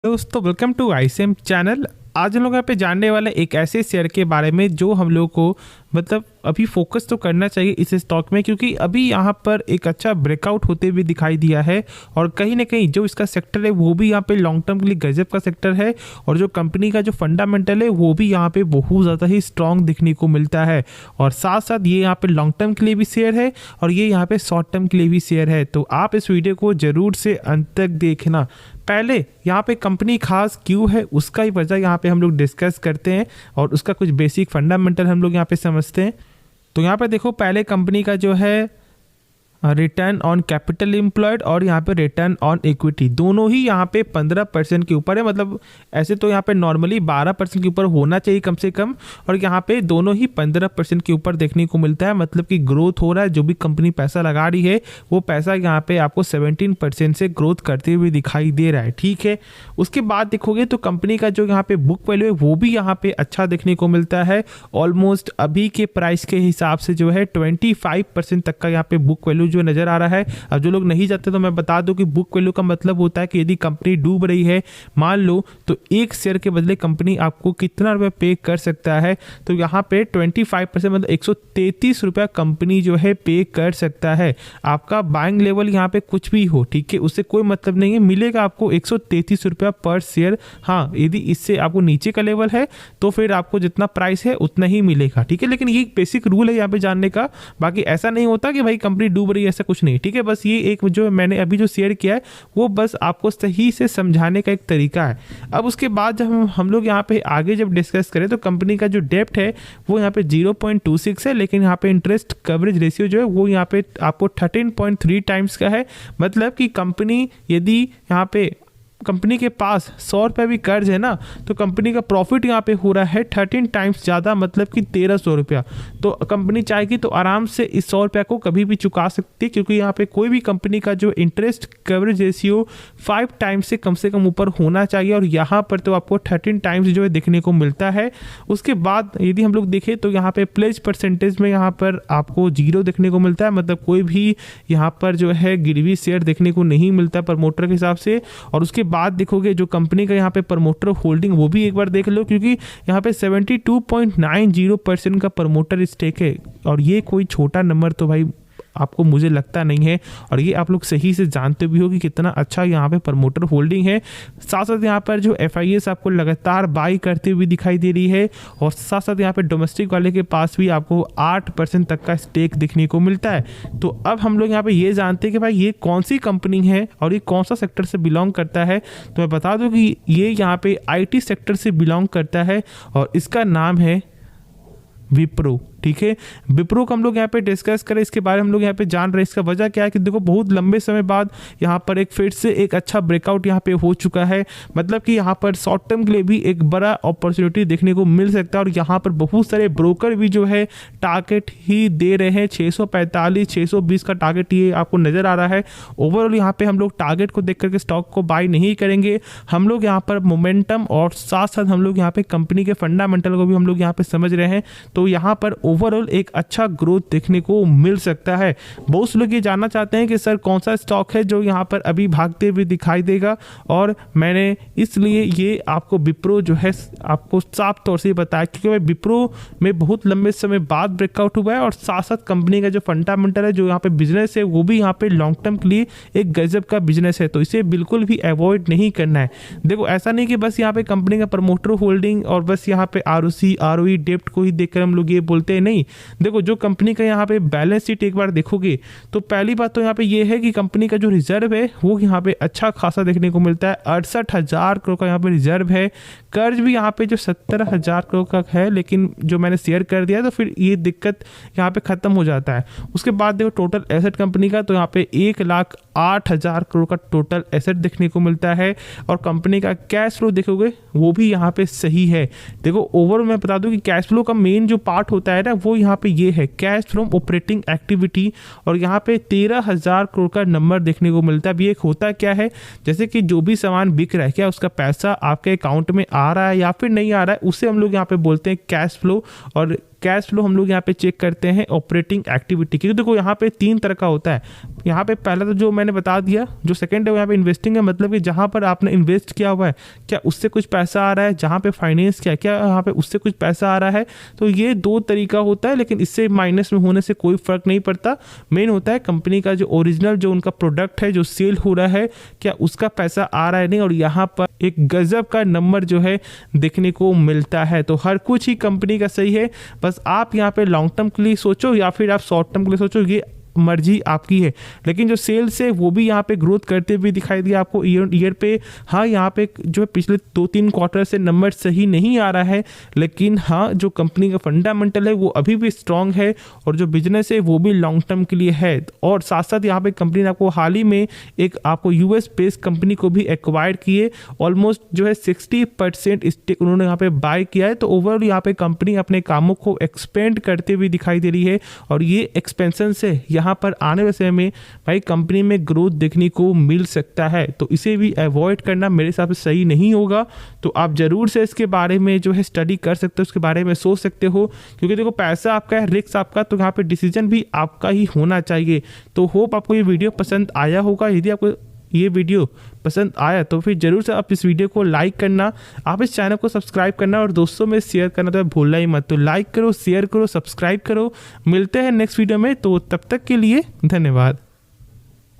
दोस्तों welcome to ICM channel. आज हम लोग यहाँ पे जानने वाले एक ऐसे शेयर के बारे में जो हम लोग को मतलब अभी फोकस तो करना चाहिए इस स्टॉक में, क्योंकि अभी यहाँ पर एक अच्छा ब्रेकआउट होते हुए दिखाई दिया है और कहीं ना कहीं जो इसका सेक्टर है वो भी यहाँ पे लॉन्ग टर्म के लिए गजब का सेक्टर है और जो कंपनी का जो फंडामेंटल है वो भी यहाँ पे बहुत ज़्यादा ही स्ट्रॉन्ग दिखने को मिलता है। और साथ साथ ये यहाँ पे लॉन्ग टर्म के लिए भी शेयर है और ये यहाँ पे शॉर्ट टर्म के लिए भी शेयर है। तो आप इस वीडियो को ज़रूर से अंत तक देखना। पहले यहाँ पे कंपनी खास क्यों है उसका ही वजह यहाँ पे हम लोग डिस्कस करते हैं और उसका कुछ बेसिक फंडामेंटल हम लोग यहाँ पे समझते हैं। तो यहाँ पे देखो, पहले कंपनी का जो है रिटर्न ऑन कैपिटल एम्प्लॉयड और यहाँ पे रिटर्न ऑन इक्विटी दोनों ही यहाँ पे 15% के ऊपर है। मतलब ऐसे तो यहाँ पे नॉर्मली 12% के ऊपर होना चाहिए कम से कम, और यहाँ पे दोनों ही 15% के ऊपर देखने को मिलता है। मतलब कि ग्रोथ हो रहा है, जो भी कंपनी पैसा लगा रही है वो पैसा यहाँ पे आपको 17% से ग्रोथ करते हुए दिखाई दे रहा है। ठीक है, उसके बाद देखोगे तो कंपनी का जो यहाँ पे बुक वैल्यू है वो भी यहाँ पे अच्छा देखने को मिलता है। ऑलमोस्ट अभी के प्राइस के हिसाब से जो है 25% तक का यहाँ पे बुक वैल्यू जो नजर आ रहा है। अब जो लोग नहीं जानते तो मैं बता दूं कि बुक वैल्यू का मतलब होता है कि यदि कंपनी डूब रही है मान लो, तो एक शेयर के बदले कंपनी आपको कितना रुपया पे कर सकता है। तो यहाँ पे 25% मतलब 133 रुपया कंपनी जो है पे कर सकता है। आपका बाइंग लेवल यहाँ पे कुछ भी हो, ठीक है, उससे कोई मतलब नहीं है, मिलेगा आपको 133 रुपया पर शेयर। हाँ, यदि इससे आपको नीचे का लेवल है तो फिर आपको जितना प्राइस है उतना ही मिलेगा। ठीक है, लेकिन ये बेसिक रूल है यहाँ पे जानने का। बाकी ऐसा नहीं होता कि भाई कंपनी डूब रही है, ऐसा कुछ नहीं। ठीक है, बस ये एक जो मैंने अभी जो शेयर किया है वो बस आपको सही से समझाने का एक तरीका है। अब उसके बाद जब हम लोग यहाँ पे आगे जब डिस्कस करें तो कंपनी का जो डेप्ट है वो यहाँ पे 0.26 है, लेकिन यहाँ पे इंटरेस्ट कवरेज रेशियो जो है वो यहाँ पे आपको 13.3 टाइम्स का है। मतलब कि कंपनी यदि यहाँ पे कंपनी के पास 100 रुपये भी कर्ज है ना, तो कंपनी का प्रॉफिट यहाँ पे हो रहा है 13 टाइम्स ज़्यादा, मतलब कि 1300 रुपया। तो कंपनी चाहेगी तो आराम से इस 100 रुपया को कभी भी चुका सकती है, क्योंकि यहाँ पे कोई भी कंपनी का जो इंटरेस्ट कवरेज रेशियो 5 टाइम्स से कम ऊपर होना चाहिए और यहाँ पर तो आपको 13 टाइम्स जो है देखने को मिलता है। उसके बाद यदि हम लोग देखें तो यहाँ पे प्लेज परसेंटेज में यहाँ पर आपको 0 देखने को मिलता है। मतलब कोई भी यहाँ पर जो है गिरवी शेयर देखने को नहीं मिलता प्रमोटर के हिसाब से। और उसके बाद देखोगे जो कंपनी का यहाँ पे प्रमोटर होल्डिंग वो भी एक बार देख लो, क्योंकि यहाँ पे 72.90% का प्रमोटर स्टेक है और ये कोई छोटा नंबर तो भाई आपको मुझे लगता नहीं है, और ये आप लोग सही से जानते भी हो कि कितना अच्छा यहाँ पे प्रमोटर होल्डिंग है। साथ साथ यहाँ पर जो FIS आपको लगातार बाई करते हुए दिखाई दे रही है और साथ साथ यहाँ पे डोमेस्टिक वाले के पास भी आपको 8% तक का स्टेक देखने को मिलता है। तो अब हम लोग यहाँ पे ये जानते हैं कि भाई ये कौन सी कंपनी है और ये कौन सा सेक्टर से बिलोंग करता है। तो मैं बता दूँ कि ये यहाँ पे IT सेक्टर से बिलोंग करता है और इसका नाम है विप्रो। ठीक है, विप्रो को हम लोग यहाँ पे डिस्कस करें, इसके बारे में हम लोग यहाँ पे जान रहे हैं। इसका वजह क्या है कि देखो बहुत लंबे समय बाद यहाँ पर एक फिर से एक अच्छा ब्रेकआउट यहाँ पे हो चुका है। मतलब कि यहाँ पर शॉर्ट टर्म के लिए भी एक बड़ा अपॉर्चुनिटी देखने को मिल सकता है और यहाँ पर बहुत सारे ब्रोकर भी जो है टारगेट ही दे रहे हैं। 645 620 का टारगेट ये आपको नजर आ रहा है। ओवरऑल यहाँ पे हम लोग टारगेट को देख करके स्टॉक को बाय नहीं करेंगे। हम लोग यहाँ पर मोमेंटम और साथ साथ हम लोग यहाँ पे कंपनी के फंडामेंटल को भी हम लोग यहाँ पे समझ रहे हैं। तो यहाँ पर ओवरऑल एक अच्छा ग्रोथ देखने को मिल सकता है। बहुत लोग ये जानना चाहते हैं कि सर कौन सा स्टॉक है जो यहाँ पर अभी भागते हुए दिखाई देगा, और मैंने इसलिए ये आपको विप्रो जो है आपको साफ तौर से बताया, क्योंकि भाई विप्रो में बहुत लंबे समय बाद ब्रेकआउट हुआ है और साथ साथ कंपनी का जो फंडामेंटल है, जो यहाँ पे बिजनेस है वो भी यहाँ पे लॉन्ग टर्म के लिए एक गजब का बिजनेस है। तो इसे बिल्कुल भी अवॉइड नहीं करना है। देखो ऐसा नहीं कि बस यहाँ पे कंपनी का प्रमोटर होल्डिंग और बस यहाँ पे ROC ROE डेप्ट को ही देखकर हम लोग ये बोलते हैं, नहीं। देखो जो कंपनी का यहाँ पे बैलेंस शीट एक बार देखोगे तो पहली बात तो यहाँ पे ये है कि कंपनी का जो रिजर्व है वो यहाँ पे अच्छा खासा देखने को मिलता है। 68,000 करोड़ का यहाँ पे रिजर्व है। कर्ज भी यहाँ पे जो 70,000 करोड़ का है, लेकिन जो मैंने शेयर कर दिया तो फिर ये दिक्कत यहाँ पे खत्म हो जाता है। उसके बाद देखो टोटल एसेट कंपनी का तो यहाँ पे 1,08,000 करोड़ का टोटल एसेट देखने को मिलता है और कंपनी का कैश फ्लो देखोगे वो भी यहाँ पे सही है। देखो ओवरऑल मैं बता दूं कि कैश फ्लो का मेन जो पार्ट होता है ना वो यहाँ पे ये है कैश फ्रॉम ऑपरेटिंग एक्टिविटी, और यहाँ पे 13,000 करोड़ का नंबर देखने को मिलता है। अब ये होता क्या है, जैसे कि जो भी सामान बिक रहा है क्या उसका पैसा आपके अकाउंट में आ रहा है या फिर नहीं आ रहा है, उसे हम लोग यहाँ पे बोलते हैं कैश फ्लो। और कैश फ्लो हम लोग यहाँ पे चेक करते हैं ऑपरेटिंग एक्टिविटी, क्योंकि देखो यहाँ पे 3 तरह का होता है। यहाँ पे पहला तो जो मैंने बता दिया, जो सेकंड है वो यहाँ पे इन्वेस्टिंग है, मतलब कि जहाँ पर आपने इन्वेस्ट किया हुआ है क्या उससे कुछ पैसा आ रहा है, जहाँ पे फाइनेंस किया क्या यहाँ पे उससे कुछ पैसा आ रहा है। तो ये 2 तरीका होता है, लेकिन इससे माइनस में होने से कोई फर्क नहीं पड़ता। मेन होता है कंपनी का जो ओरिजिनल जो उनका प्रोडक्ट है जो सेल हो रहा है क्या उसका पैसा आ रहा है नहीं, और यहाँ पर एक गजब का नंबर जो है देखने को मिलता है। तो हर कुछ ही कंपनी का सही है, बस आप यहाँ पे लॉन्ग टर्म के लिए सोचो या फिर आप शॉर्ट टर्म के लिए सोचो, ये मर्जी आपकी है। लेकिन जो सेल्स है वो भी यहाँ पे ग्रोथ करते हुए दिखाई दिया आपको ईयर पे। हाँ, यहाँ पे जो है पिछले 2-3 क्वार्टर से नंबर सही नहीं आ रहा है, लेकिन हाँ जो कंपनी का फंडामेंटल है वो अभी भी स्ट्रांग है, और जो बिजनेस है वो भी लॉन्ग टर्म के लिए है। और साथ साथ यहाँ पे कंपनी ने आपको हाल ही में एक आपको यूएस बेस्ड कंपनी को भी एक्वायर किए, ऑलमोस्ट जो है 60% स्टेक उन्होंने यहाँ पे बाय किया है। तो ओवरऑल यहाँ पे कंपनी अपने कामों को एक्सपेंड करते हुए दिखाई दे रही है, और ये एक्सपेंशन से यहाँ पर आने वाले समय में भाई कंपनी में ग्रोथ देखने को मिल सकता है। तो इसे भी अवॉइड करना मेरे हिसाब से सही नहीं होगा। तो आप जरूर से इसके बारे में जो है स्टडी कर सकते हो, उसके बारे में सोच सकते हो, क्योंकि देखो पैसा आपका है, रिस्क आपका, तो यहाँ पे डिसीजन भी आपका ही होना चाहिए। तो होप आपको ये वीडियो पसंद आया होगा। यदि आपको ये वीडियो पसंद आया तो फिर जरूर से आप इस वीडियो को लाइक करना, आप इस चैनल को सब्सक्राइब करना और दोस्तों में शेयर करना तो भूलना ही मत। तो लाइक करो, शेयर करो, सब्सक्राइब करो। मिलते हैं नेक्स्ट वीडियो में, तो तब तक के लिए धन्यवाद।